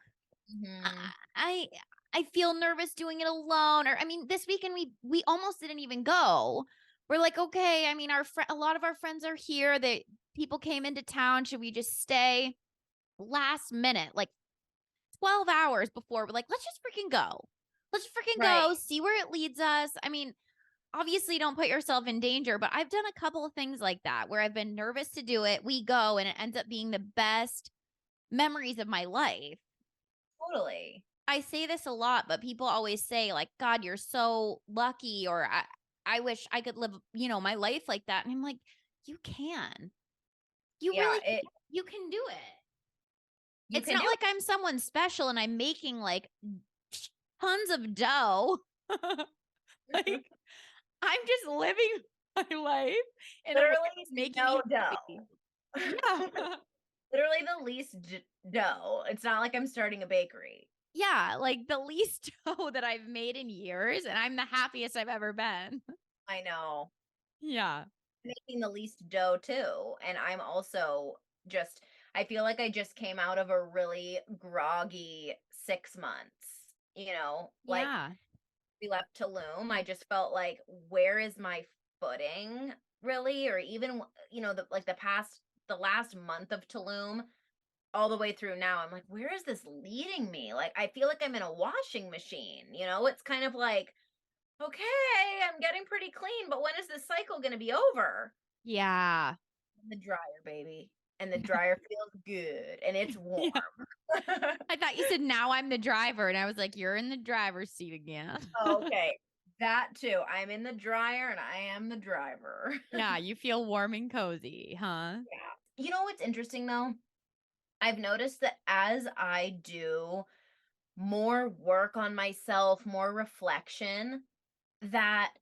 Mhm. I I feel nervous doing it alone." Or I mean, this weekend we almost didn't even go. We're like, "Okay, I mean, a lot of our friends are here. They people came into town. Should we just stay?" Last minute, like 12 hours before, we're like, "Let's just freaking go. Let's freaking Right. go, see where it leads us." I mean, obviously don't put yourself in danger, but I've done a couple of things like that where I've been nervous to do it. We go and it ends up being the best memories of my life. Totally. I say this a lot, but people always say like, "God, you're so lucky," or I wish I could live, my life like that. And I'm like, "You can. You Yeah, really it you can do it." you It's can not do like I'm someone special and I'm making like tons of dough. it. Like I'm just living my life in a way Literally that's making me no happy. dough. Yeah. Literally the least dough. It's not like I'm starting a bakery. Yeah, like the least dough that I've made in years, and I'm the happiest I've ever been. I know. Yeah. Making the least dough too. And I'm also just I feel like I just came out of a really groggy 6 months. Like Yeah. we left Tulum, I just felt like, where is my footing really? Or even, the last month of Tulum, all the way through now, I'm like, where is this leading me? Like, I feel like I'm in a washing machine. It's kind of like, okay, I'm getting pretty clean, but when is this cycle going to be over? Yeah. The dryer, baby. And the dryer feels good and it's warm. Yeah. I thought you said now I'm the driver, and I was like, "You're in the driver's seat again." Okay. That too. I'm in the dryer and I am the driver. Yeah, you feel warm and cozy, huh? Yeah. You know what's interesting though? I've noticed that as I do more work on myself, more reflection, that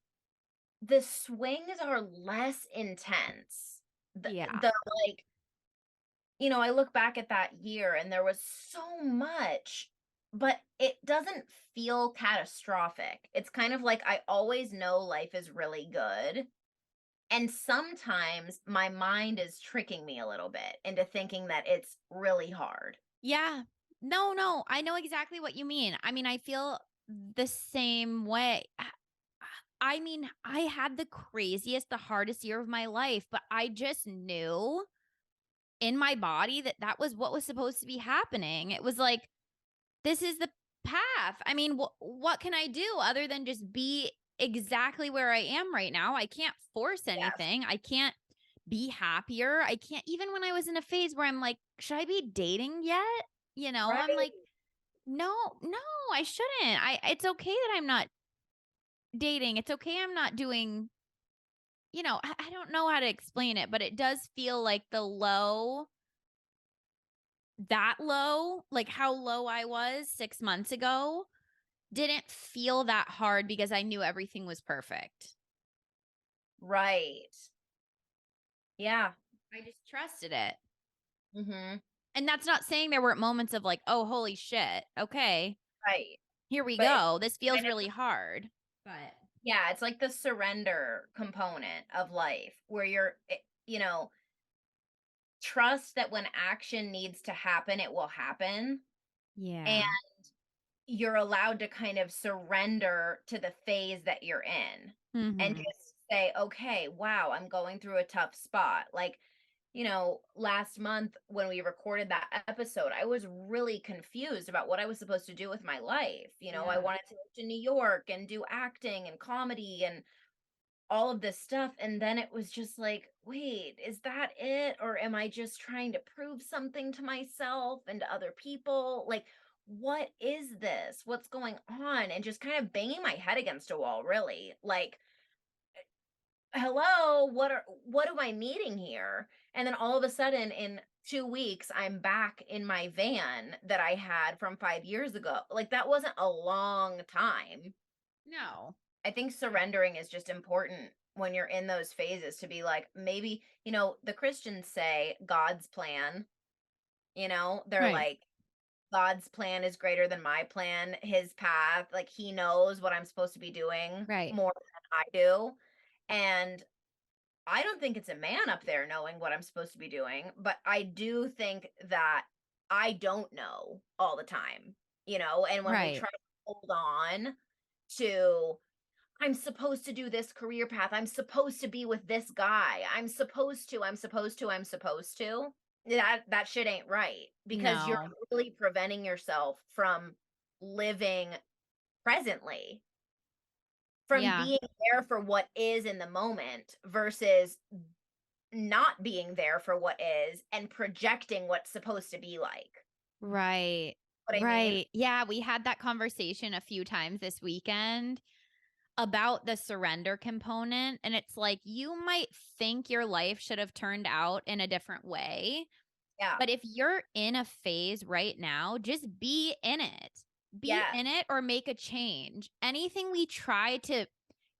the swings are less intense. The Yeah. the like I look back at that year and there was so much, but it doesn't feel catastrophic. It's kind of like I always know life is really good. And sometimes my mind is tricking me a little bit into thinking that it's really hard. Yeah. No, no, I know exactly what you mean. I mean, I feel the same way. I mean, I had the craziest, the hardest year of my life, but I just knew in my body that that was what was supposed to be happening. It was like, this is the path. I mean, what can I do other than just be exactly where I am right now? I can't force Yes. anything. I can't be happier. I can't, even when I was in a phase where I'm like, should I be dating yet? I'm Right. like, no, no, I shouldn't. It's okay that I'm not dating. It's okay I'm not doing, I don't know how to explain it, but it does feel like that low, like how low I was 6 months ago didn't feel that hard because I knew everything was perfect. Right. Yeah. I just trusted it. Mhm. And that's not saying there weren't moments of like, "Oh, holy shit. Okay, Right. here we But it's go. This feels kind of really hard." But yeah, it's like the surrender component of life where trust that when action needs to happen, it will happen. And yeah. you're allowed to kind of surrender to the phase that you're in and Mhm. just say, okay, wow, I'm going through a tough spot. Like, last month when we recorded that episode, I was really confused about what I was supposed to do with my life. I Yeah. wanted to move to New York and do acting and comedy and all of this stuff. And then it was just like, wait, is that it? Or am I just trying to prove something to myself and to other people? Like, what is this? What's going on? And just kind of banging my head against a wall, really. Like, hello, what am I needing here? And then all of a sudden in 2 weeks, I'm back in my van that I had from 5 years ago. Like, that wasn't a long time. No. I think surrendering is just important when you're in those phases to be like, maybe, the Christians say God's plan, they're Right. like, God's plan is greater than my plan, his path, like he knows what I'm supposed to be doing Right. more than I do. And I don't think it's a man up there knowing what I'm supposed to be doing, but I do think that I don't know all the time, and when we Right. try to hold on to I'm supposed to do this career path. I'm supposed to be with this guy. I'm supposed to. That shit ain't right because you're No. really preventing yourself from living presently, from Yeah. being there for what is in the moment versus not being there for what is and projecting what's supposed to be like. Right. What I mean? Right. Yeah, we had that conversation a few times this weekend about the surrender component, and it's like you might think your life should have turned out in a different way, Yeah. but if you're in a phase right now, just be in it. Be Yes. in it or make a change. Anything we try to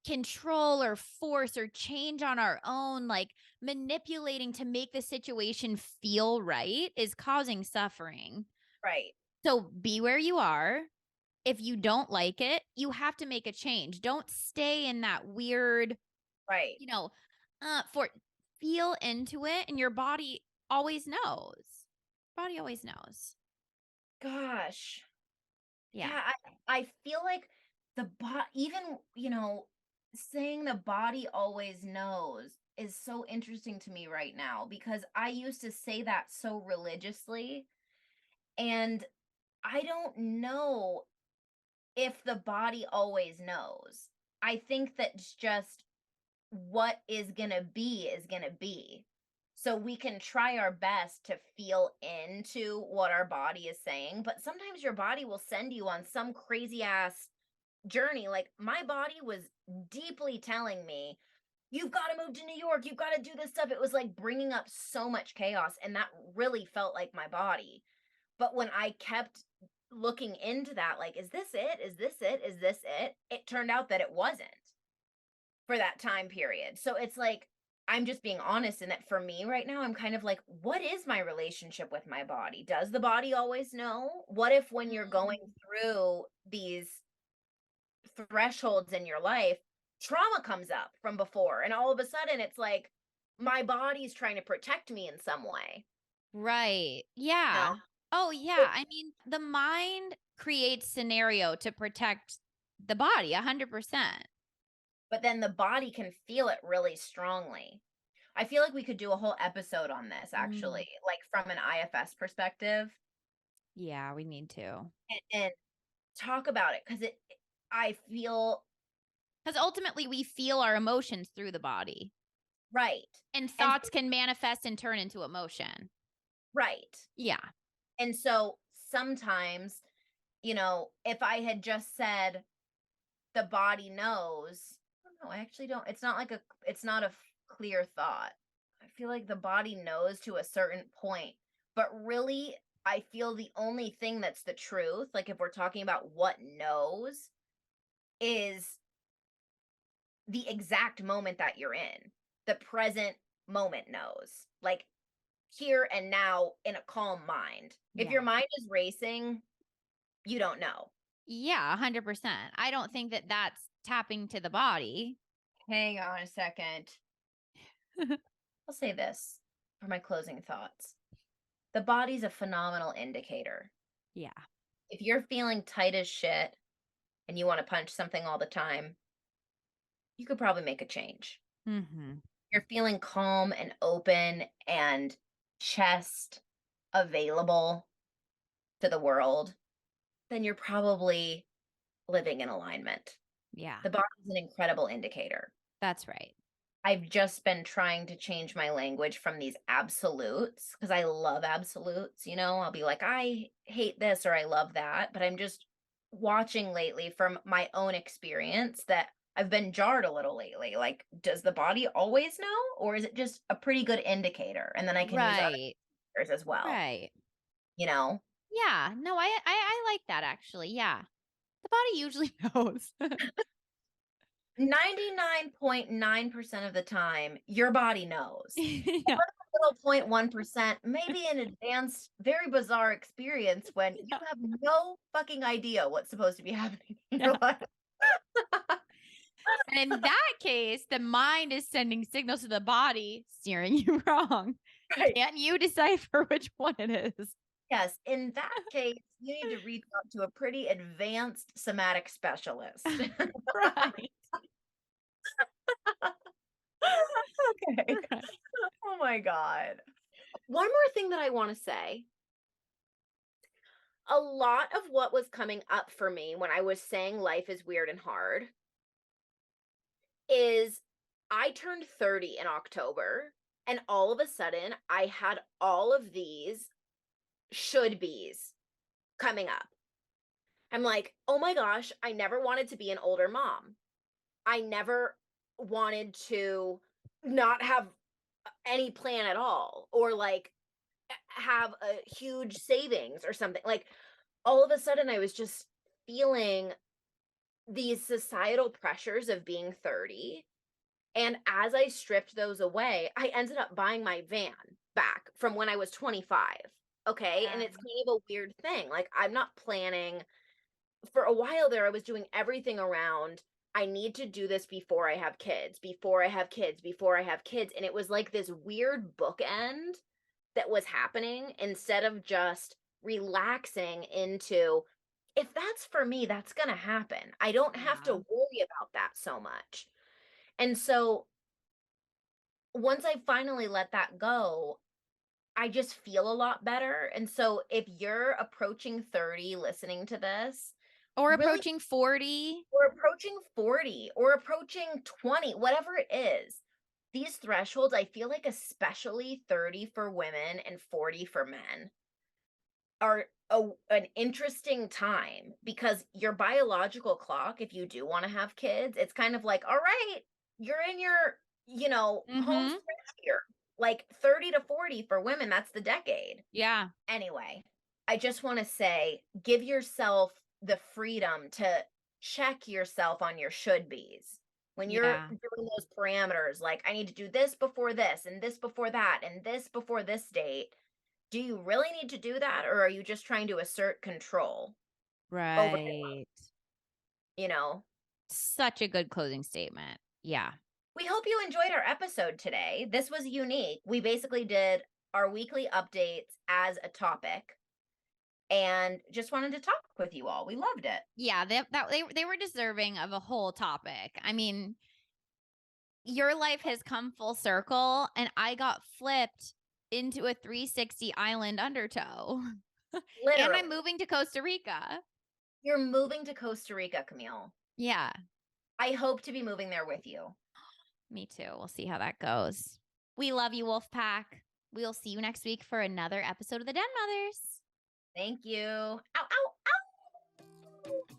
control or force or change on our own, like manipulating to make the situation feel right, is causing suffering. Right. So be where you are. If you don't like it, you have to make a change. Don't stay in that weird, Right. you know, for feel into it and your body always knows. Body always knows. Gosh. Yeah. Yeah, I feel like the even, saying the body always knows is so interesting to me right now because I used to say that so religiously and I don't know if the body always knows. I think that it's just what is going to be. So we can try our best to feel into what our body is saying, but sometimes your body will send you on some crazy ass journey. Like my body was deeply telling me, you've got to move to New York, you've got to do this stuff. It was like bringing up so much chaos, and that really felt like my body. But when I kept looking into that, like, is this it? Is this it? Is this it? It turned out that it wasn't for that time period. So it's like I'm just being honest in that for me right now, I'm kind of like, what is my relationship with my body? Does the body always know? What if when you're going Mm. through these thresholds in your life, trauma comes up from before, and all of a sudden it's like my body's trying to protect me in some way. Right. You Yeah. know? Oh, yeah. I mean, the mind creates scenario to protect the body 100%. But then the body can feel it really strongly. I feel like we could do a whole episode on this Mm. actually, like from an IFS perspective, Yeah, we need to. and talk about it because I feel Because ultimately, we feel our emotions through the body, right. and And thoughts can manifest and turn into emotion. right. Yeah. And so sometimes, if I had just said the body knows, I don't know, I actually don't. It's not a clear thought. I feel like the body knows to a certain point, but really, I feel the only thing that's the truth, like if we're talking about what knows, is the exact moment that you're in. The present moment knows. Like here and now in a calm mind. If your Yeah. mind is racing, you don't know. Yeah, 100%. I don't think that that's tapping to the body. Hang on a second. I'll say this for my closing thoughts. The body's a phenomenal indicator. Yeah. If you're feeling tight as shit and you want to punch something all the time, you could probably make a change. Mhm. You're feeling calm and open and chest available to the world, then you're probably living in alignment. Yeah. The body's an incredible indicator. That's right. I've just been trying to change my language from these absolutes because I love absolutes. I'll be like, I hate this or I love that. But I'm just watching lately from my own experience that I've been jarred a little lately. Like, does the body always know, or is it just a pretty good indicator? And then I can use other Right. indicators as well, Right. you know? Yeah. No, I like that actually. Yeah. The body usually knows. 99.9% of the time, your body knows. Yeah. Little 0.1%, maybe an advanced, very bizarre experience when you Yeah. have no fucking idea what's supposed to be happening in Yeah. your life. And in that case, the mind is sending signals to the body, steering you wrong. Right. Can't you decipher which one it is? Yes. In that case, you need to reach out to a pretty advanced somatic specialist. Right. Okay. Right. Oh my God. One more thing that I want to say. A lot of what was coming up for me when I was saying life is weird and hard is I turned 30 in October, and all of a sudden I had all of these should be's coming up. I'm like, oh my gosh, I never wanted to be an older mom. I never wanted to not have any plan at all, or like have a huge savings or something. Like all of a sudden I was just feeling these societal pressures of being 30. And as I stripped those away, I ended up buying my van back from when I was 25. Okay. And Yeah. it's kind of a weird thing. Like, I'm not planning. For a while there, I was doing everything around, I need to do this before I have kids, before I have kids, before I have kids. And it was like this weird bookend that was happening instead of just relaxing into, if that's for me, that's going to happen. I don't have to Yeah. worry about that so much. And so once I finally let that go, I just feel a lot better. And so if you're approaching 30 listening to this, Or really, approaching 40. or approaching 40 or approaching 20, whatever it is, these thresholds, I feel like especially 30 for women and 40 for men are an interesting time because your biological clock, if you do want to have kids, it's kind of like, all right, you're in your, home Mhm. stretch here. Like 30 to 40 for women, that's the decade. Yeah. Anyway, I just want to say, give yourself the freedom to check yourself on your should be's When you're Yeah. doing those parameters, like I need to do this before this and this before that and this before this date, do you really need to do that, or are you just trying to assert control over your Right. life, you know? Such a good closing statement. Yeah. We hope you enjoyed our episode today. This was unique. We basically did our weekly updates as a topic and just wanted to talk with you all. We loved it. Yeah, they were deserving of a whole topic. I mean, your life has come full circle and I got flipped into a 360 island undertow. And I'm Literally. moving to Costa Rica. You're moving to Costa Rica, Camille. Yeah, I hope to be moving there with you. me too. We'll see how that goes. We love you, Wolfpack. We'll see you next week for another episode of the Den Mothers. Thank you. Ow, ow, ow.